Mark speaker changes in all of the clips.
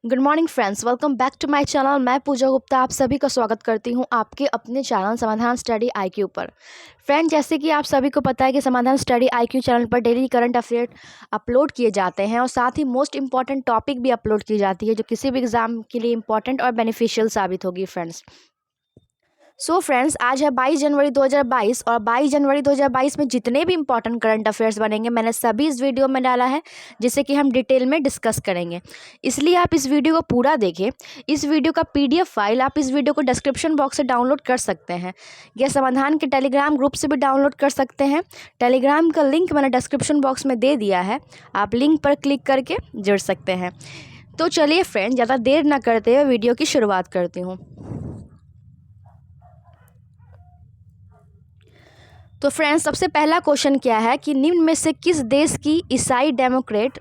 Speaker 1: Good morning friends, welcome back to my channel. मैं पूजा गुप्ता आप सभी का स्वागत करती हूं आपके अपने चैनल समाधान स्टडी आईक्यू पर। फ्रेंड, जैसे कि आप सभी को पता है कि समाधान स्टडी आईक्यू चैनल पर डेली करंट अफेयर अपलोड किए जाते हैं और साथ ही मोस्ट इंपॉर्टेंट टॉपिक भी अपलोड की जाती है जो किसी भी एग्जाम के लिए इंपॉर्टेंट और बेनिफिशियल साबित होगी फ्रेंड्स। सो फ्रेंड्स, आज है 22 जनवरी 2022 और 22 जनवरी 2022 में जितने भी इंपॉर्टेंट करंट अफेयर्स बनेंगे मैंने सभी इस वीडियो में डाला है, जिसे कि हम डिटेल में डिस्कस करेंगे। इसलिए आप इस वीडियो को पूरा देखें। इस वीडियो का पीडीएफ फाइल आप इस वीडियो को डिस्क्रिप्शन बॉक्स से डाउनलोड कर सकते हैं या समाधान के टेलीग्राम ग्रुप से भी डाउनलोड कर सकते हैं। टेलीग्राम का लिंक मैंने डिस्क्रिप्शन बॉक्स में दे दिया है, आप लिंक पर क्लिक करके जुड़ सकते हैं। तो चलिए फ्रेंड, ज़्यादा देर ना करते हुए वीडियो की शुरुआत करती हूँ। तो फ्रेंड्स, सबसे पहला क्वेश्चन क्या है कि निम्न में से किस देश की ईसाई डेमोक्रेट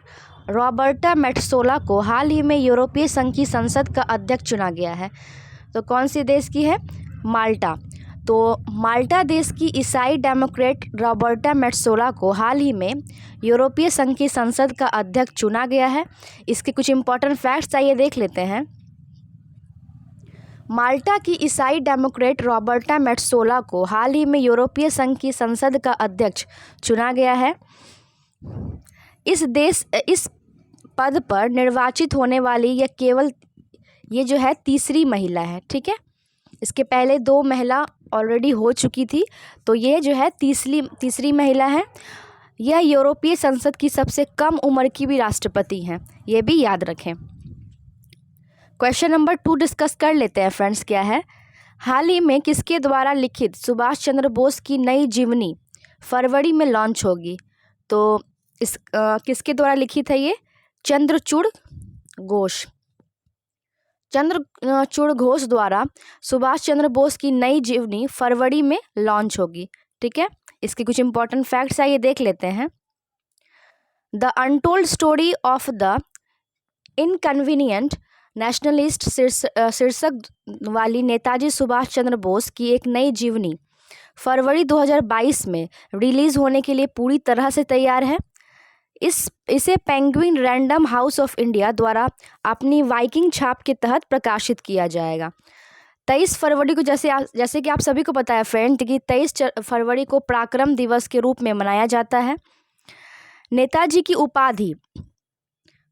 Speaker 1: रॉबर्टा मेट्सोला को हाल ही में यूरोपीय संघ की संसद का अध्यक्ष चुना गया है? तो कौन सी देश की है? माल्टा। तो माल्टा देश की ईसाई डेमोक्रेट रॉबर्टा मेट्सोला को हाल ही में यूरोपीय संघ की संसद का अध्यक्ष चुना गया है। इसके कुछ इंपॉर्टेंट फैक्ट्स आइए देख लेते हैं। माल्टा की ईसाई डेमोक्रेट रॉबर्टा मेट्सोला को हाल ही में यूरोपीय संघ की संसद का अध्यक्ष चुना गया है। इस पद पर निर्वाचित होने वाली ये जो है तीसरी महिला है। ठीक है, इसके पहले 2 महिला ऑलरेडी हो चुकी थी, तो ये जो है तीसरी महिला है। यह यूरोपीय संसद की सबसे कम उम्र की भी राष्ट्रपति हैं, ये भी याद रखें। क्वेश्चन नंबर 2 डिस्कस कर लेते हैं फ्रेंड्स। क्या है? हाल ही में किसके द्वारा लिखित सुभाष चंद्र बोस की नई जीवनी फरवरी में लॉन्च होगी? तो किसके द्वारा लिखित है ये? चंद्रचूड़ घोष द्वारा सुभाष चंद्र बोस की नई जीवनी फरवरी में लॉन्च होगी। ठीक है, इसके कुछ इंपॉर्टेंट फैक्ट्स आइए देख लेते हैं। The untold story of the inconvenient nationalist शीर्षक वाली नेताजी सुभाष चंद्र बोस की एक नई जीवनी फरवरी 2022 में रिलीज होने के लिए पूरी तरह से तैयार है। इसे penguin random house of India द्वारा अपनी वाइकिंग छाप के तहत प्रकाशित किया जाएगा। 23 फरवरी को जैसे कि आप सभी को पता है फ्रेंड कि 23 फरवरी को पराक्रम दिवस के रूप में मनाया जाता है। नेताजी की उपाधि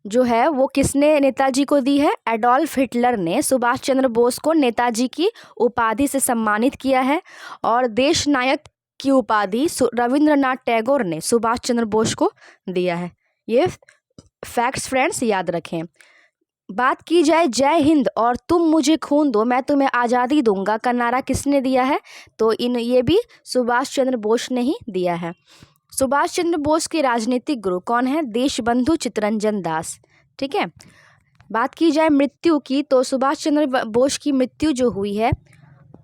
Speaker 1: जो है वो किसने नेताजी को दी है? एडोल्फ हिटलर ने सुभाष चंद्र बोस को नेताजी की उपाधि से सम्मानित किया है और देश नायक की उपाधि रविंद्रनाथ टैगोर ने सुभाष चंद्र बोस को दिया है। ये फैक्ट्स फ्रेंड्स याद रखें। बात की जाए जय हिंद और तुम मुझे खून दो मैं तुम्हें आज़ादी दूंगा का नारा किसने दिया है? तो ये भी सुभाष चंद्र बोस ने ही दिया है। सुभाष चंद्र बोस के राजनीतिक गुरु कौन है? देशबंधु चित्तरंजन दास। ठीक है, बात की जाए मृत्यु की तो सुभाष चंद्र बोस की मृत्यु जो हुई है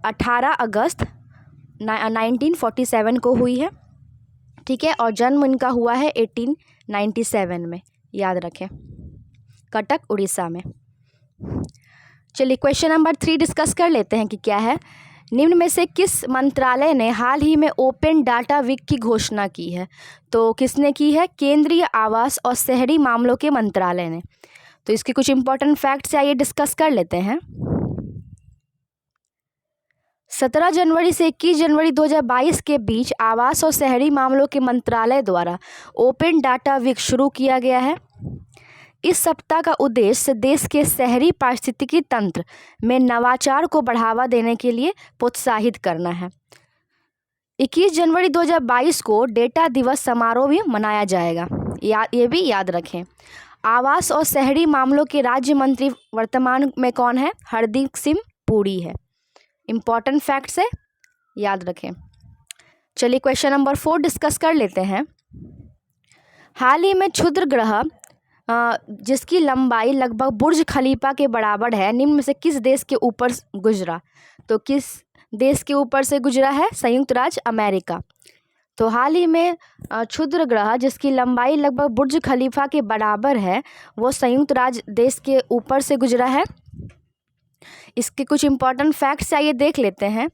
Speaker 1: 18 अगस्त 1947 को हुई है। ठीक है, और जन्म इनका हुआ है 1897 में, याद रखें, कटक उड़ीसा में। चलिए क्वेश्चन नंबर 3 डिस्कस कर लेते हैं कि क्या है। निम्न में से किस मंत्रालय ने हाल ही में ओपन डाटा वीक की घोषणा की है? तो किसने की है? केंद्रीय आवास और शहरी मामलों के मंत्रालय ने। तो इसके कुछ इंपॉर्टेंट फैक्ट्स आइए डिस्कस कर लेते हैं। 17 जनवरी से 21 जनवरी 2022 के बीच आवास और शहरी मामलों के मंत्रालय द्वारा ओपन डाटा वीक शुरू किया गया है। इस सप्ताह का उद्देश्य देश के शहरी पारिस्थितिकी तंत्र में नवाचार को बढ़ावा देने के लिए प्रोत्साहित करना है। 21 जनवरी 2022 को डेटा दिवस समारोह भी मनाया जाएगा, ये भी याद रखें। आवास और शहरी मामलों के राज्य मंत्री वर्तमान में कौन है? हरदीप सिंह पुरी है। इंपॉर्टेंट फैक्ट्स है, याद रखें। चलिए क्वेश्चन नंबर 4 डिस्कस कर लेते हैं। हाल ही में क्षुद्र ग्रह जिसकी लंबाई लगभग बुर्ज खलीफा के बराबर है निम्न में से किस देश के ऊपर गुजरा? तो किस देश के ऊपर से गुजरा है? संयुक्त राज्य अमेरिका। तो हाल ही में क्षुद्र ग्रह जिसकी लंबाई लगभग बुर्ज खलीफा के बराबर है वो संयुक्त राज्य देश के ऊपर से गुजरा है। इसके कुछ इंपॉर्टेंट फैक्ट्स आइए देख लेते हैं।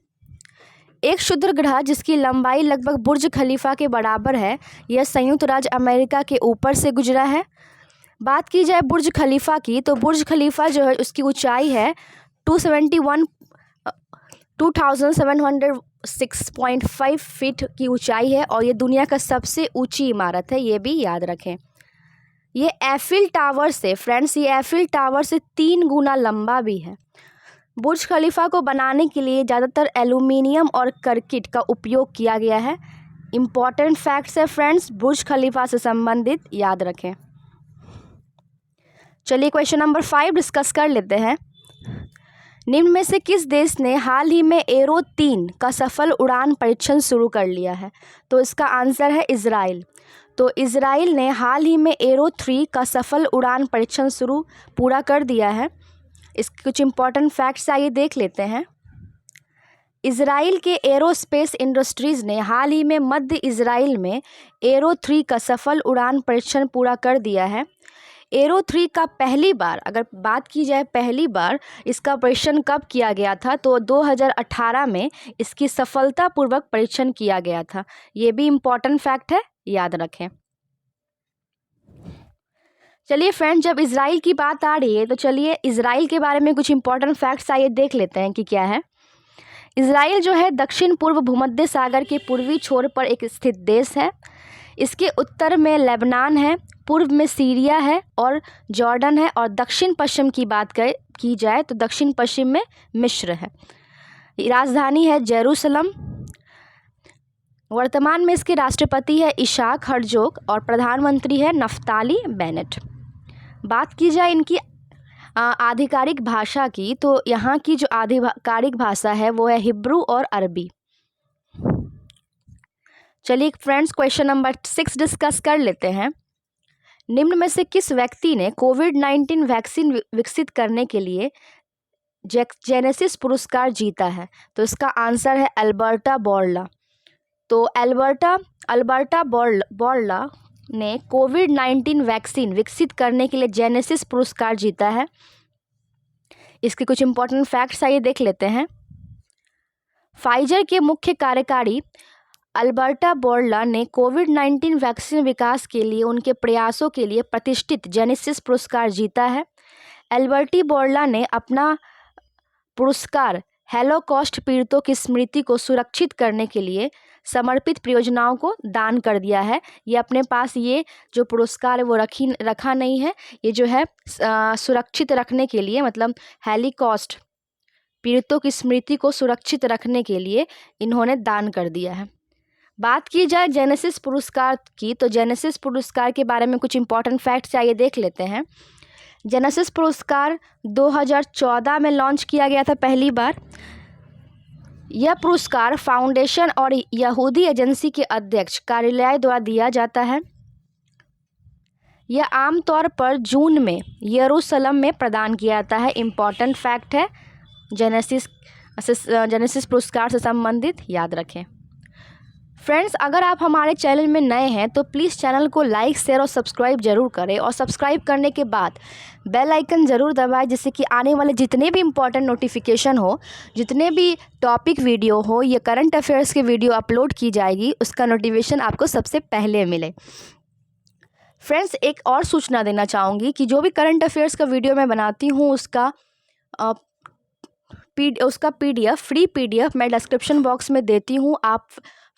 Speaker 1: एक क्षुद्र ग्रह जिसकी लंबाई लगभग बुर्ज खलीफा के बराबर है यह संयुक्त राज्य अमेरिका के ऊपर से गुजरा है। बात की जाए बुर्ज खलीफा की, तो बुर्ज खलीफा जो है उसकी ऊंचाई है 2706.5 फीट की ऊंचाई है और ये दुनिया का सबसे ऊंची इमारत है, ये भी याद रखें। ये एफिल टावर से फ्रेंड्स, ये एफिल टावर से 3 गुना लंबा भी है। बुर्ज खलीफा को बनाने के लिए ज़्यादातर एल्यूमिनियम और करकिट का उपयोग किया गया है। इम्पॉर्टेंट फैक्ट्स है फ्रेंड्स बुर्ज खलीफा से संबंधित, याद रखें। चलिए क्वेश्चन नंबर 5 डिस्कस कर लेते हैं। निम्न में से किस देश ने हाल ही में एरो 3 का सफल उड़ान परीक्षण शुरू कर लिया है? तो इसका आंसर है इजराइल। तो इजराइल ने हाल ही में एरो 3 का सफल उड़ान परीक्षण पूरा कर दिया है। इसके कुछ इंपॉर्टेंट फैक्ट्स आइए देख लेते हैं। इजराइल के एरोस्पेस इंडस्ट्रीज़ ने हाल ही में मध्य इजराइल में एरो 3 का सफल उड़ान परीक्षण पूरा कर दिया है। एरो 3 का पहली बार, अगर बात की जाए पहली बार इसका परीक्षण कब किया गया था, तो 2018 में इसकी सफलतापूर्वक परीक्षण किया गया था। ये भी इम्पॉर्टेंट फैक्ट है, याद रखें। चलिए फ्रेंड्स, जब इजराइल की बात आ रही है तो चलिए इजराइल के बारे में कुछ इंपॉर्टेंट फैक्ट्स आइए देख लेते हैं कि क्या है। इजराइल जो है दक्षिण पूर्व भूमध्य सागर के पूर्वी छोर पर एक स्थित देश है। इसके उत्तर में लेबनान है, पूर्व में सीरिया है और जॉर्डन है, और दक्षिण पश्चिम की बात की जाए तो दक्षिण पश्चिम में मिस्र है। राजधानी है जेरूसलम। वर्तमान में इसके राष्ट्रपति है इशाक हर्जोग और प्रधानमंत्री है नफ्ताली बेनेट। बात की जाए इनकी आधिकारिक भाषा की, तो यहाँ की जो आधिकारिक भाषा है वो है हिब्रू और अरबी। चलिए फ्रेंड्स, क्वेश्चन नंबर 6 डिस्कस कर लेते हैं। निम्न में से किस व्यक्ति ने कोविड-19 वैक्सीन विकसित करने के लिए जेनेसिस पुरस्कार जीता है? तो इसका आंसर है अल्बर्टा बोर्ला। तो अल्बर्टा बोर्ला ने कोविड-19 वैक्सीन विकसित करने के लिए जेनेसिस पुरस्कार जीता है। इसके कुछ इंपॉर्टेंट फैक्ट्स आइए देख लेते हैं। फाइजर के मुख्य कार्यकारी अल्बर्टा बोर्ला ने कोविड-19 वैक्सीन विकास के लिए उनके प्रयासों के लिए प्रतिष्ठित जेनेसिस पुरस्कार जीता है। अल्बर्टी बोर्ला ने अपना पुरस्कार होलोकॉस्ट पीड़ितों की स्मृति को सुरक्षित करने के लिए समर्पित परियोजनाओं को दान कर दिया है। ये अपने पास ये जो पुरस्कार है वो रखा नहीं है, ये जो है सुरक्षित रखने के लिए, मतलब होलोकॉस्ट पीड़ितों की स्मृति को सुरक्षित रखने के लिए इन्होंने दान कर दिया है। बात की जाए जेनेसिस पुरस्कार की, तो जेनेसिस पुरस्कार के बारे में कुछ इंपॉर्टेंट फैक्ट्स आइए देख लेते हैं। जेनेसिस पुरस्कार 2014 में लॉन्च किया गया था पहली बार। यह पुरस्कार फाउंडेशन और यहूदी एजेंसी के अध्यक्ष कार्यालय द्वारा दिया जाता है। यह आमतौर पर जून में यरूशलेम में प्रदान किया जाता है। इम्पॉर्टेंट फैक्ट है जेनेसिस पुरस्कार से संबंधित, याद रखें। फ्रेंड्स, अगर आप हमारे चैनल में नए हैं तो प्लीज़ चैनल को लाइक, शेयर और सब्सक्राइब जरूर करें, और सब्सक्राइब करने के बाद बेल आइकन ज़रूर दबाएं, जिससे कि आने वाले जितने भी इम्पोर्टेंट नोटिफिकेशन हो, जितने भी टॉपिक वीडियो हो या करंट अफेयर्स की वीडियो अपलोड की जाएगी, उसका नोटिफिकेशन आपको सबसे पहले मिले। फ्रेंड्स, एक और सूचना देना चाहूँगी कि जो भी करंट अफेयर्स का वीडियो मैं बनाती हूँ उसका PDF फ्री PDF मैं डिस्क्रिप्शन बॉक्स में देती हूँ। आप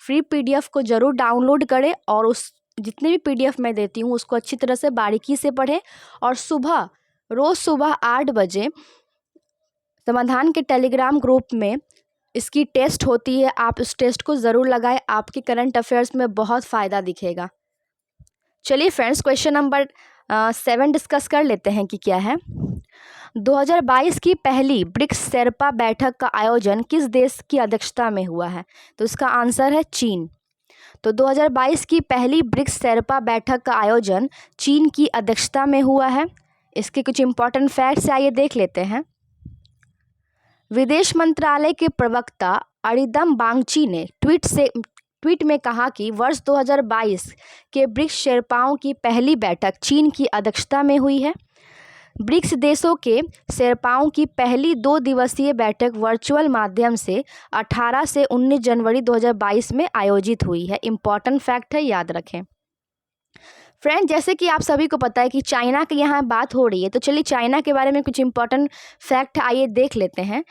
Speaker 1: फ्री PDF को ज़रूर डाउनलोड करें और उस जितने भी PDF मैं देती हूँ उसको अच्छी तरह से बारीकी से पढ़ें, और रोज़ सुबह 8 बजे समाधान के टेलीग्राम ग्रुप में इसकी टेस्ट होती है, आप उस टेस्ट को ज़रूर लगाएं, आपके करंट अफेयर्स में बहुत फ़ायदा दिखेगा। चलिए फ्रेंड्स, क्वेश्चन नंबर 7 डिस्कस कर लेते हैं कि क्या है। 2022 की पहली ब्रिक्स शेर्पा बैठक का आयोजन किस देश की अध्यक्षता में हुआ है? तो इसका आंसर है चीन। तो 2022 की पहली ब्रिक्स शेर्पा बैठक का आयोजन चीन की अध्यक्षता में हुआ है। इसके कुछ इंपॉर्टेंट फैक्ट्स आइए देख लेते हैं। विदेश मंत्रालय के प्रवक्ता अरिंदम बागची ने ट्वीट में कहा कि वर्ष 2022 के ब्रिक्स शेर्पाओं की पहली बैठक चीन की अध्यक्षता में हुई है। ब्रिक्स देशों के शेर्पाओं की पहली 2 दिवसीय बैठक वर्चुअल माध्यम से 18 से 19 जनवरी 2022 में आयोजित हुई है। इम्पॉर्टेंट फैक्ट है, याद रखें। फ्रेंड, जैसे कि आप सभी को पता है कि चाइना की यहाँ बात हो रही है, तो चलिए चाइना के बारे में कुछ इंपॉर्टेंट फैक्ट आइए देख लेते हैं।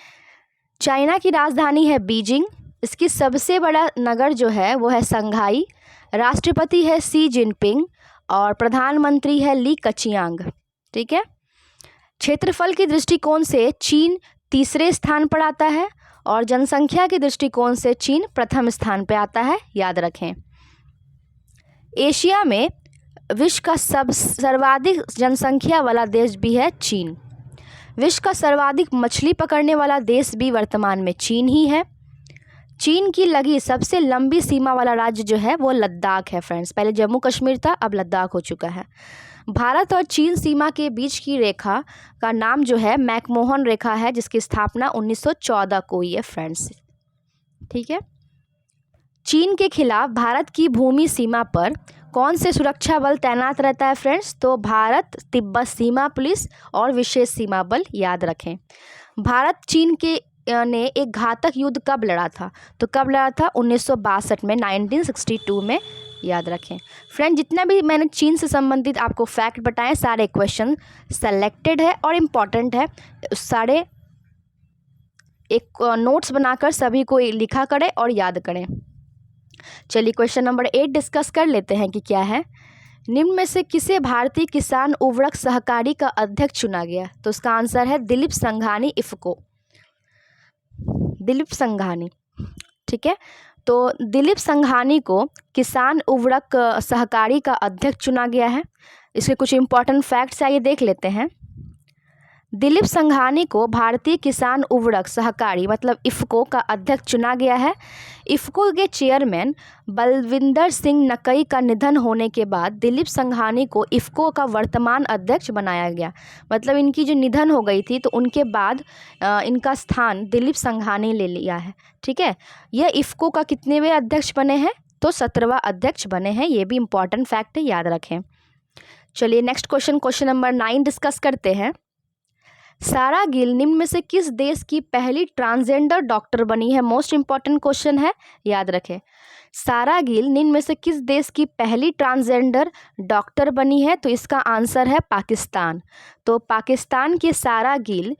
Speaker 1: चाइना की राजधानी है बीजिंग। इसकी सबसे बड़ा नगर जो है वो है संघाई। राष्ट्रपति है शी जिनपिंग और प्रधानमंत्री है ली कचियांग। ठीक है। क्षेत्रफल की दृष्टिकोण से चीन तीसरे स्थान पर आता है और जनसंख्या के दृष्टिकोण से चीन प्रथम स्थान पर आता है, याद रखें। एशिया में विश्व का सर्वाधिक जनसंख्या वाला देश भी है चीन। विश्व का सर्वाधिक मछली पकड़ने वाला देश भी वर्तमान में चीन ही है। चीन की लगी सबसे लंबी सीमा वाला राज्य जो है वो लद्दाख है फ्रेंड्स। पहले जम्मू कश्मीर था, अब लद्दाख हो चुका है। भारत और चीन सीमा के बीच की रेखा का नाम जो है मैकमोहन रेखा है, जिसकी स्थापना 1914 को हुई है फ्रेंड्स। ठीक है। चीन के खिलाफ भारत की भूमि सीमा पर कौन से सुरक्षा बल तैनात रहता है फ्रेंड्स? तो भारत तिब्बत सीमा पुलिस और विशेष सीमा बल, याद रखें। भारत चीन के ने एक घातक युद्ध कब लड़ा था? तो कब लड़ा था? 1962 में, 1962 में, याद रखें। फ्रेंड, जितना भी मैंने चीन से संबंधित आपको फैक्ट बताए सारे क्वेश्चन सेलेक्टेड है और इम्पॉर्टेंट है। सारे एक नोट्स बनाकर सभी को लिखा करें और याद करें। चलिए क्वेश्चन नंबर 8 डिस्कस कर लेते हैं कि क्या है। निम्न में से किसे भारतीय किसान उर्वरक सहकारी का अध्यक्ष चुना गया? तो उसका आंसर है दिलीप संघानी, इफको। दिलीप संघानी। ठीक है। तो दिलीप संघानी को किसान उर्वरक सहकारी का अध्यक्ष चुना गया है। इसके कुछ इंपॉर्टेंट फैक्ट्स आइए देख लेते हैं। दिलीप संघानी को भारतीय किसान उर्वरक सहकारी मतलब इफको का अध्यक्ष चुना गया है। इफको के चेयरमैन बलविंदर सिंह नकई का निधन होने के बाद दिलीप संघानी को इफको का वर्तमान अध्यक्ष बनाया गया। मतलब इनकी जो निधन हो गई थी तो उनके बाद इनका स्थान दिलीप संघानी ले लिया है। ठीक है। यह इफको का कितनेवें अध्यक्ष बने हैं? तो 17वां अध्यक्ष बने हैं। ये भी इंपॉर्टेंट फैक्ट है, याद रखें। चलिए नेक्स्ट क्वेश्चन नंबर 9 डिस्कस करते हैं। सारा गिल निम्न में से किस देश की पहली ट्रांसजेंडर डॉक्टर बनी है? मोस्ट इंपॉर्टेंट क्वेश्चन है, याद रखें। सारा गिल निम्न में से किस देश की पहली ट्रांसजेंडर डॉक्टर बनी है? तो इसका आंसर है पाकिस्तान। तो पाकिस्तान की सारा गिल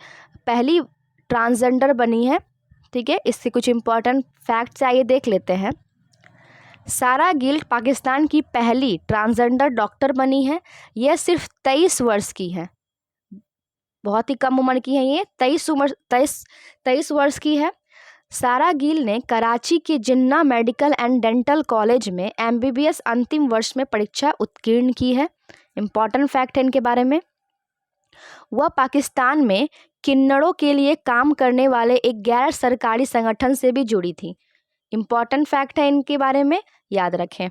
Speaker 1: पहली ट्रांसजेंडर बनी है। ठीक है। इससे कुछ इंपॉर्टेंट फैक्ट्स आइए देख लेते हैं। सारा गिल पाकिस्तान की पहली ट्रांसजेंडर डॉक्टर बनी है। यह सिर्फ 23 वर्ष की है, बहुत ही कम उम्र की है ये, 23 वर्ष की है। सारा गिल ने कराची के जिन्ना मेडिकल एंड डेंटल कॉलेज में MBBS अंतिम वर्ष में परीक्षा उत्तीर्ण की है। इम्पॉर्टेंट फैक्ट है इनके बारे में। वह पाकिस्तान में किन्नरों के लिए काम करने वाले एक गैर सरकारी संगठन से भी जुड़ी थी। इम्पॉर्टेंट फैक्ट है इनके बारे में, याद रखें।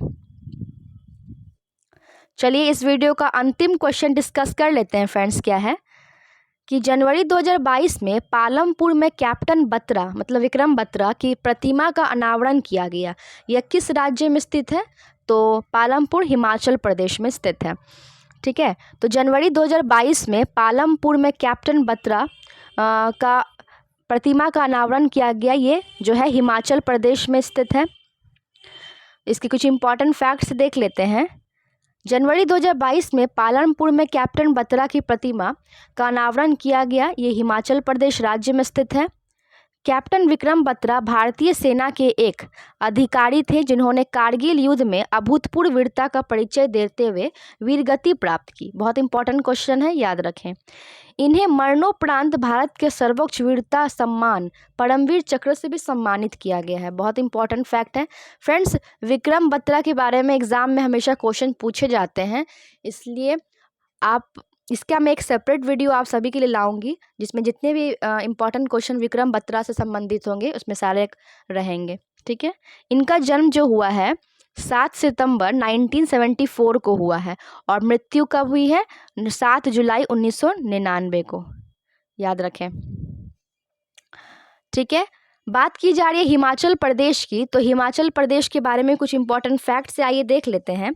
Speaker 1: चलिए इस वीडियो का अंतिम क्वेश्चन डिस्कस कर लेते हैं फ्रेंड्स। क्या है कि जनवरी 2022 में पालमपुर में कैप्टन बत्रा मतलब विक्रम बत्रा की प्रतिमा का अनावरण किया गया। यह किस राज्य में स्थित है? तो पालमपुर हिमाचल प्रदेश में स्थित है। ठीक है। तो जनवरी 2022 में पालमपुर में कैप्टन बत्रा का प्रतिमा का अनावरण किया गया। ये जो है हिमाचल प्रदेश में स्थित है। इसके कुछ इंपॉर्टेंट फैक्ट्स देख लेते हैं। जनवरी 2022 में पालमपुर में कैप्टन बत्रा की प्रतिमा का अनावरण किया गया। ये हिमाचल प्रदेश राज्य में स्थित है। कैप्टन विक्रम बत्रा भारतीय सेना के एक अधिकारी थे जिन्होंने कारगिल युद्ध में अभूतपूर्व वीरता का परिचय देते हुए वीरगति प्राप्त की। बहुत इंपॉर्टेंट क्वेश्चन है, याद रखें। इन्हें मरणोपरांत भारत के सर्वोच्च वीरता सम्मान परमवीर चक्र से भी सम्मानित किया गया है। बहुत इंपॉर्टेंट फैक्ट है फ्रेंड्स। विक्रम बत्रा के बारे में एग्जाम में हमेशा क्वेश्चन पूछे जाते हैं, इसलिए इसका मैं एक सेपरेट वीडियो आप सभी के लिए लाऊंगी जिसमें जितने भी इंपॉर्टेंट क्वेश्चन विक्रम बत्रा से संबंधित होंगे उसमें सारे रहेंगे। ठीक है। इनका जन्म जो हुआ है 7 सितंबर 1974 को हुआ है और मृत्यु कब हुई है? 7 जुलाई 1999 को, याद रखें। ठीक है। बात की जा रही है हिमाचल प्रदेश की, तो हिमाचल प्रदेश के बारे में कुछ इंपॉर्टेंट फैक्ट से आइए देख लेते हैं।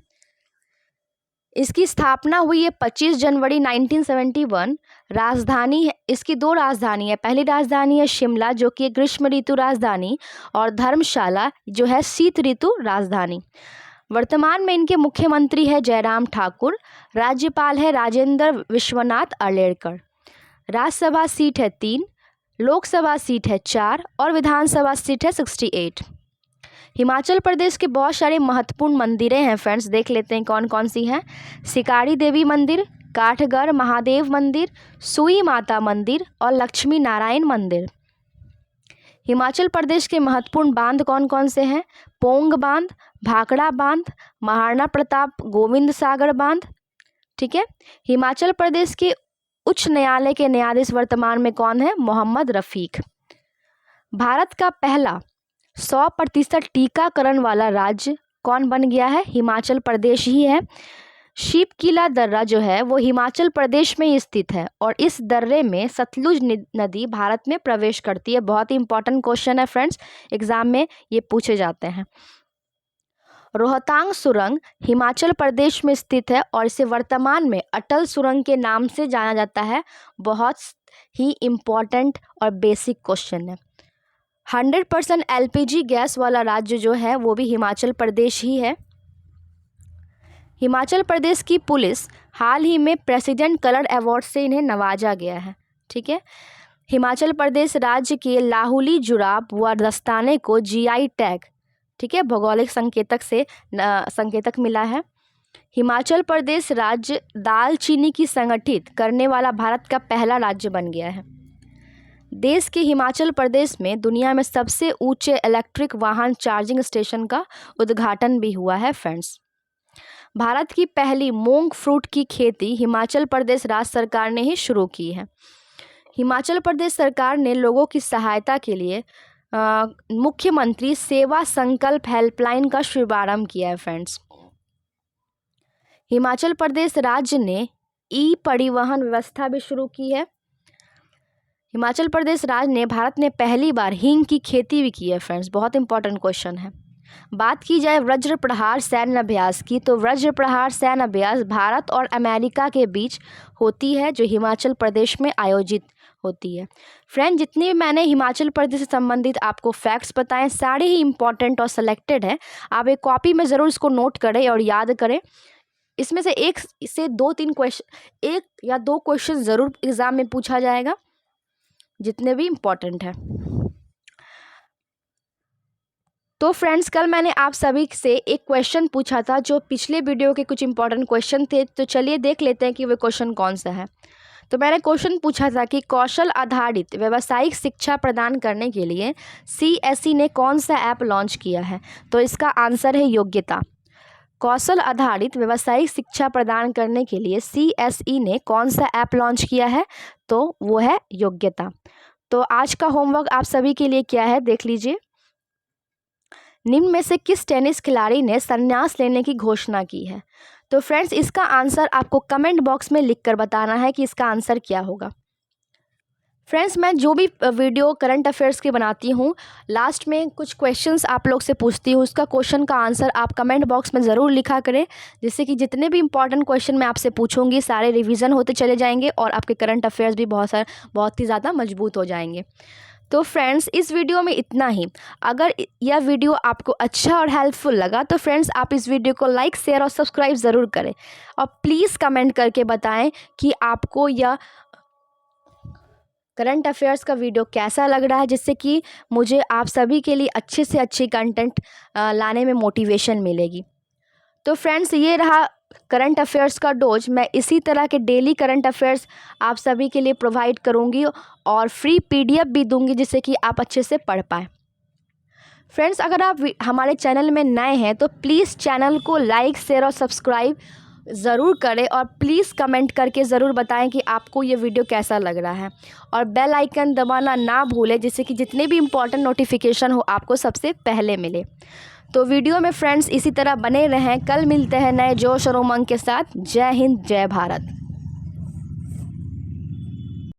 Speaker 1: इसकी स्थापना हुई है 25 जनवरी 1971। राजधानी है, इसकी 2 राजधानी है। पहली राजधानी है शिमला जो कि ग्रीष्म ऋतु राजधानी, और धर्मशाला जो है शीत ऋतु राजधानी। वर्तमान में इनके मुख्यमंत्री है जयराम ठाकुर, राज्यपाल है राजेंद्र विश्वनाथ अर्लेकर। राज्यसभा सीट है 3, लोकसभा सीट है 4 और विधानसभा सीट है 68। हिमाचल प्रदेश के बहुत सारे महत्वपूर्ण मंदिरें हैं फ्रेंड्स, देख लेते हैं कौन कौन सी हैं। सिकारी देवी मंदिर, काठगढ़ महादेव मंदिर, सुई माता मंदिर और लक्ष्मी नारायण मंदिर। हिमाचल प्रदेश के महत्वपूर्ण बांध कौन कौन से हैं? पोंग बांध, भाखड़ा बांध, महाराणा प्रताप गोविंद सागर बांध। ठीक है। हिमाचल प्रदेश के उच्च न्यायालय के न्यायाधीश वर्तमान में कौन है? मोहम्मद रफीक। भारत का पहला 100% टीकाकरण वाला राज्य कौन बन गया है? हिमाचल प्रदेश ही है। शिप किला दर्रा जो है वो हिमाचल प्रदेश में ही स्थित है और इस दर्रे में सतलुज नदी भारत में प्रवेश करती है। बहुत ही इंपॉर्टेंट क्वेश्चन है फ्रेंड्स, एग्जाम में ये पूछे जाते हैं। रोहतांग सुरंग हिमाचल प्रदेश में स्थित है और इसे वर्तमान में अटल सुरंग के नाम से जाना जाता है। बहुत ही इम्पॉर्टेंट और बेसिक क्वेश्चन है। 100% LPG गैस वाला राज्य जो है वो भी हिमाचल प्रदेश ही है। हिमाचल प्रदेश की पुलिस हाल ही में प्रेसिडेंट कलर अवार्ड से इन्हें नवाजा गया है। ठीक है। हिमाचल प्रदेश राज्य के लाहुली जुराब व दस्ताने को GI टैग, ठीक है, भौगोलिक संकेतक से संकेतक मिला है। हिमाचल प्रदेश राज्य दालचीनी की संगठित करने वाला भारत का पहला राज्य बन गया है। देश के हिमाचल प्रदेश में दुनिया में सबसे ऊंचे इलेक्ट्रिक वाहन चार्जिंग स्टेशन का उद्घाटन भी हुआ है फ्रेंड्स। भारत की पहली मूंग फ्रूट की खेती हिमाचल प्रदेश राज्य सरकार ने ही शुरू की है। हिमाचल प्रदेश सरकार ने लोगों की सहायता के लिए मुख्यमंत्री सेवा संकल्प हेल्पलाइन का शुभारंभ किया है फ्रेंड्स। हिमाचल प्रदेश राज्य ने ई परिवहन व्यवस्था भी शुरू की है। हिमाचल प्रदेश राज्य ने भारत में पहली बार हींग की खेती भी की है फ्रेंड्स, बहुत इंपॉर्टेंट क्वेश्चन है। बात की जाए वज्र प्रहार सैन्य अभ्यास की, तो वज्र प्रहार सैन्य अभ्यास भारत और अमेरिका के बीच होती है जो हिमाचल प्रदेश में आयोजित होती है। फ्रेंड, जितनी भी मैंने हिमाचल प्रदेश से संबंधित आपको फैक्ट्स बताएं सारे ही इंपॉर्टेंट और सेलेक्टेड हैं। आप एक कॉपी में ज़रूर इसको नोट करें और याद करें। इसमें से 1 से 2-3 क्वेश्चन, 1 या 2 क्वेश्चन ज़रूर एग्ज़ाम में पूछा जाएगा, जितने भी इम्पॉर्टेंट है। तो फ्रेंड्स, कल मैंने आप सभी से एक क्वेश्चन पूछा था जो पिछले वीडियो के कुछ इंपॉर्टेंट क्वेश्चन थे, तो चलिए देख लेते हैं कि वो क्वेश्चन कौन सा है। तो मैंने क्वेश्चन पूछा था कि कौशल आधारित व्यावसायिक शिक्षा प्रदान करने के लिए CSE ने कौन सा ऐप लॉन्च किया है? तो इसका आंसर है योग्यता। कौशल आधारित व्यावसायिक शिक्षा प्रदान करने के लिए CSE ने कौन सा ऐप लॉन्च किया है? तो वो है योग्यता। तो आज का होमवर्क आप सभी के लिए क्या है, देख लीजिए। निम्न में से किस टेनिस खिलाड़ी ने संन्यास लेने की घोषणा की है? तो फ्रेंड्स, इसका आंसर आपको कमेंट बॉक्स में लिखकर बताना है कि इसका आंसर क्या होगा। फ्रेंड्स, मैं जो भी वीडियो करंट अफेयर्स की बनाती हूँ, लास्ट में कुछ क्वेश्चंस आप लोग से पूछती हूँ, उसका क्वेश्चन का आंसर आप कमेंट बॉक्स में ज़रूर लिखा करें, जिससे कि जितने भी इंपॉर्टेंट क्वेश्चन मैं आपसे पूछूंगी सारे रिवीजन होते चले जाएंगे और आपके करंट अफेयर्स भी बहुत ही ज़्यादा मजबूत हो जाएंगे। तो फ्रेंड्स, इस वीडियो में इतना ही। अगर यह वीडियो आपको अच्छा और हेल्पफुल लगा तो फ्रेंड्स आप इस वीडियो को लाइक, शेयर और सब्सक्राइब ज़रूर करें और प्लीज़ कमेंट करके बताएं कि आपको यह करंट अफेयर्स का वीडियो कैसा लग रहा है, जिससे कि मुझे आप सभी के लिए अच्छे से अच्छी कंटेंट लाने में मोटिवेशन मिलेगी। तो फ्रेंड्स, ये रहा करंट अफेयर्स का डोज। मैं इसी तरह के डेली करंट अफेयर्स आप सभी के लिए प्रोवाइड करूंगी और फ्री PDF भी दूंगी, जिससे कि आप अच्छे से पढ़ पाएँ। फ्रेंड्स, अगर आप हमारे चैनल में नए हैं तो प्लीज़ चैनल को लाइक, शेयर और सब्सक्राइब ज़रूर करें और प्लीज़ कमेंट करके ज़रूर बताएं कि आपको ये वीडियो कैसा लग रहा है और बेल आइकन दबाना ना भूलें, जिससे कि जितने भी इम्पोर्टेंट नोटिफिकेशन हो आपको सबसे पहले मिले। तो वीडियो में फ्रेंड्स इसी तरह बने रहें। कल मिलते हैं नए जोश और उमंग के साथ। जय हिंद, जय भारत।